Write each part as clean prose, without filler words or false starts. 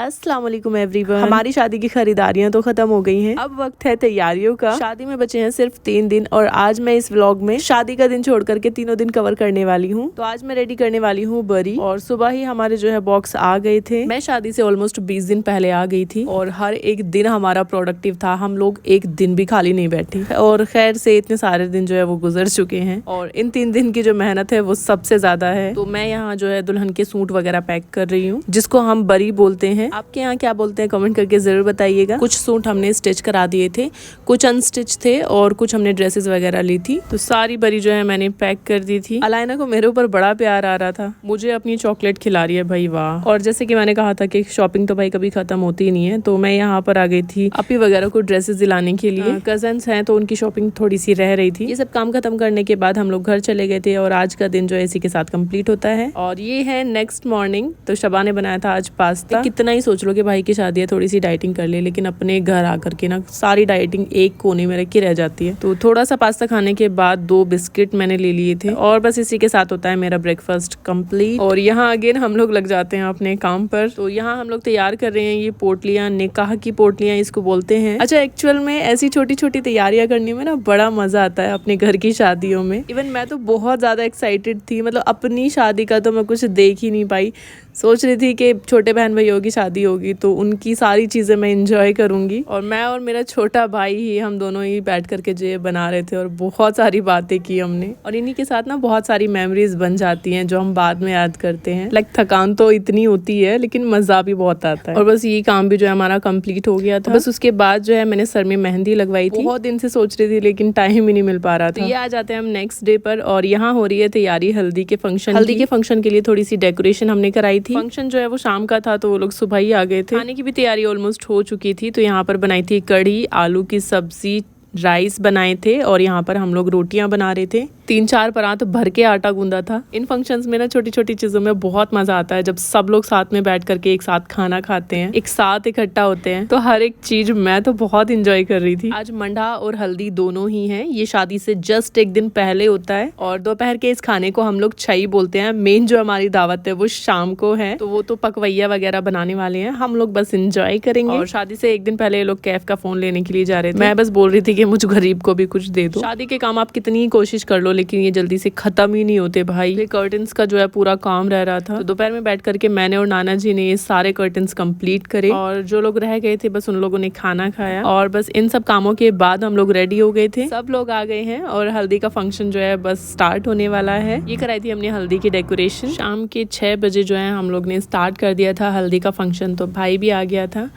अस्सलाम वालेकुम एवरीवन। हमारी शादी की खरीदारियां तो खत्म हो गई हैं। अब वक्त है तैयारियों का। शादी में बचे हैं सिर्फ 3 दिन और आज मैं इस व्लॉग में शादी का दिन छोड़ करके तीनों दिन कवर करने वाली हूँ। तो आज मैं रेडी करने वाली हूँ बरी और सुबह ही हमारे जो है बॉक्स आ गए थे। मैं शादी से ऑलमोस्ट 20 दिन पहले आ गई थी और हर एक दिन हमारा प्रोडक्टिव था। हम लोग एक दिन भी खाली नहीं बैठे और खैर से इतने सारे दिन जो है वो गुजर चुके हैं और इन 3 दिन की जो मेहनत है वो सबसे ज्यादा है। तो मैं यहाँ जो है दुल्हन के सूट वगैरह पैक कर रही हूँ जिसको हम बरी बोलते हैं। आपके यहाँ क्या बोलते हैं कमेंट करके जरूर बताइएगा। कुछ सूट हमने स्टिच करा दिए थे, कुछ अनस्टिच थे और कुछ हमने ड्रेसेस वगैरह ली थी। तो सारी बरी जो है मैंने पैक कर दी थी। अलाइना को मेरे ऊपर बड़ा प्यार आ रहा था, मुझे अपनी चॉकलेट खिला रही है भाई वाह। और जैसे कि मैंने कहा था कि शॉपिंग तो भाई कभी खत्म होती ही नहीं है, तो मैं यहाँ पर आ गई थी अपी वगैरह को ड्रेसेस दिलाने के लिए। कजन्स हैं तो उनकी शॉपिंग थोड़ी सी रह रही थी। ये सब काम खत्म करने के बाद हम लोग घर चले गए थे और आज का दिन जो है इसी के साथ कंप्लीट होता है। और ये है नेक्स्ट मॉर्निंग। तो शबा ने बनाया था आज पास्ता। कितना ही सोच लो कि भाई की शादी है, थोड़ी सी डाइटिंग कर ले, लेकिन अपने घर आकर के ना सारी डाइटिंग एक कोने में रख के रह जाती है। तो थोड़ा सा पास्ता खाने के बाद 2 बिस्किट मैंने ले लिए थे और बस इसी के साथ होता है मेरा ब्रेकफास्ट कंप्लीट। और यहाँ अगेन हम लोग लग जाते हैं अपने काम पर। तो यहाँ हम लोग तैयार कर रहे हैं ये पोटलियाँ, निकाह की पोटलियाँ इसको बोलते हैं। अच्छा, एक्चुअल में ऐसी छोटी छोटी तैयारियां करने में ना बड़ा मजा आता है अपने घर की शादियों में। इवन मैं तो बहुत ज्यादा एक्साइटेड थी, मतलब अपनी शादी का तो मैं कुछ देख ही नहीं पाई। सोच रही थी कि छोटे बहन भाइयों की शादी होगी तो उनकी सारी चीज़ें मैं इंजॉय करूंगी और मैं और मेरा छोटा भाई ही, हम दोनों ही बैठ करके जो बना रहे थे और बहुत सारी बातें की हमने। और इन्हीं के साथ ना बहुत सारी मेमोरीज बन जाती हैं जो हम बाद में याद करते हैं। लाइक थकान तो इतनी होती है लेकिन मज़ा भी बहुत आता है। और बस ये काम भी जो है हमारा कंप्लीट हो गया था। बस उसके बाद जो है मैंने सर में मेहंदी लगवाई थी। बहुत दिन से सोच रही थी लेकिन टाइम ही नहीं मिल पा रहा था। ये आ जाते हैं हम नेक्स्ट डे पर और यहाँ हो रही है तैयारी हल्दी के फंक्शन। हल्दी के फंक्शन के लिए थोड़ी सी डेकोरेशन हमने कराई थी। फंक्शन जो है वो शाम का था तो वो लोग सुबह ही आ गए थे। खाने की भी तैयारी ऑलमोस्ट हो चुकी थी। तो यहाँ पर बनाई थी कढ़ी, आलू की सब्जी, राइस बनाए थे और यहाँ पर हम लोग रोटियां बना रहे थे। 3-4 परात भर के आटा गूंदा था। इन फंक्शंस में ना छोटी छोटी चीजों में बहुत मजा आता है जब सब लोग साथ में बैठ करके एक साथ खाना खाते हैं, एक साथ इकट्ठा होते हैं। तो हर एक चीज मैं तो बहुत इंजॉय कर रही थी। आज मंडा और हल्दी दोनों ही हैं। ये शादी से जस्ट एक दिन पहले होता है और दोपहर के इस खाने को हम लोग छई बोलते हैं। मेन जो हमारी दावत है वो शाम को है, तो वो तो पकवैया वगैरह बनाने वाले हैं, हम लोग बस इंजॉय करेंगे। और शादी से एक दिन पहले ये लोग कैफ का फोन लेने के लिए जा रहे थे। मैं बस बोल रही थी कि मुझ गरीब को भी कुछ दे दो। शादी के काम आप कितनी कोशिश कर लो लेकिन ये जल्दी से खत्म ही नहीं होते भाई। ये कर्टन्स का जो है पूरा काम रह रहा था। तो दोपहर में बैठ करके मैंने और नाना जी ने ये सारे कर्टन्स कंप्लीट करे और जो लोग रह गए थे बस उन लोगों ने खाना खाया। और बस इन सब कामों के बाद हम लोग रेडी हो गए थे। सब लोग आ गए हैं और हल्दी का फंक्शन जो है बस स्टार्ट होने वाला है। ये कराई थी हमने हल्दी की डेकोरेशन। शाम के 6 बजे जो है हम लोग ने स्टार्ट कर दिया था हल्दी का फंक्शन। तो भाई भी आ गया था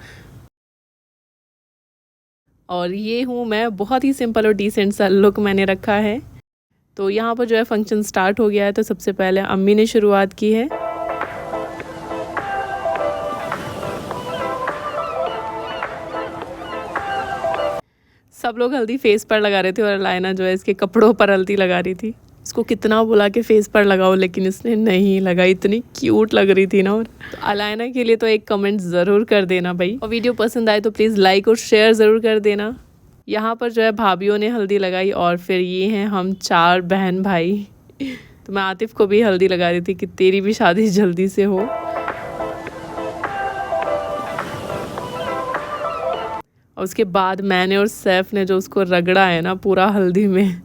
और ये हूँ मैं, बहुत ही सिंपल और डिसेंट सा लुक मैंने रखा है। तो यहाँ पर जो है फंक्शन स्टार्ट हो गया है। तो सबसे पहले अम्मी ने शुरुआत की है। सब लोग हल्दी फेस पर लगा रहे थे और अलाइना जो है इसके कपड़ों पर हल्दी लगा रही थी। इसको कितना बोला कि फेस पर लगाओ लेकिन इसने नहीं लगाई। इतनी क्यूट लग रही थी ना। और तो अलाइना के लिए तो एक कमेंट ज़रूर कर देना भाई, और वीडियो पसंद आए तो प्लीज़ लाइक और शेयर ज़रूर कर देना। यहाँ पर जो है भाभीयों ने हल्दी लगाई और फिर ये हैं हम 4 बहन भाई। तो मैं आतिफ को भी हल्दी लगा रही थी कि तेरी भी शादी जल्दी से हो। और उसके बाद मैंने और सैफ ने जो उसको रगड़ा है ना पूरा हल्दी में।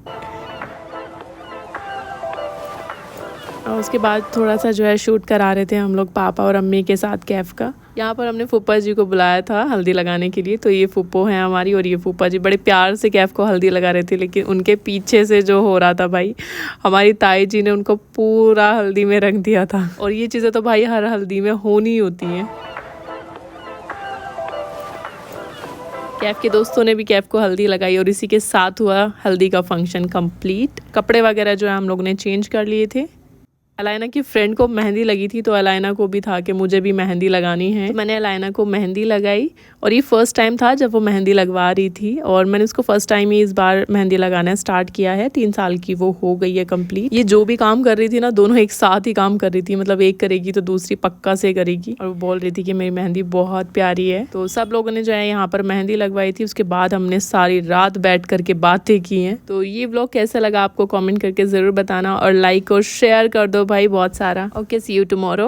और उसके बाद थोड़ा सा जो है शूट करा रहे थे हम लोग पापा और अम्मी के साथ कैफ का। यहाँ पर हमने फूफा जी को बुलाया था हल्दी लगाने के लिए। तो ये फूफो हैं हमारी और ये फूफा जी बड़े प्यार से कैफ को हल्दी लगा रहे थे, लेकिन उनके पीछे से जो हो रहा था भाई, हमारी ताई जी ने उनको पूरा हल्दी में रख दिया था। और ये चीज़ें तो भाई हर हल्दी में होनी होती हैं। कैफ के दोस्तों ने भी कैफ को हल्दी लगाई और इसी के साथ हुआ हल्दी का फंक्शन कंप्लीट। कपड़े वगैरह जो है हम लोग ने चेंज कर लिए थे। अलाइना की फ्रेंड को मेहंदी लगी थी तो अलाइना को भी था कि मुझे भी मेहंदी लगानी है। तो मैंने अलाइना को मेहंदी लगाई और ये फर्स्ट टाइम था जब वो मेहंदी लगवा रही थी और मैंने उसको फर्स्ट टाइम ही इस बार मेहंदी लगाना स्टार्ट किया है। 3 साल की वो हो गई है कंप्लीट। ये जो भी काम कर रही थी ना, दोनों एक साथ ही काम कर रही थी, मतलब एक करेगी तो दूसरी पक्का से करेगी। और वो बोल रही थी कि मेरी मेहंदी बहुत प्यारी है। तो सब लोगों ने जो है यहाँ पर मेहंदी लगवाई थी। उसके बाद हमने सारी रात बैठ करके बातें की हैं। तो ये व्लॉग कैसा लगा आपको कमेंट करके जरूर बताना और लाइक और शेयर कर दो भाई बहुत सारा। Okay, see you tomorrow.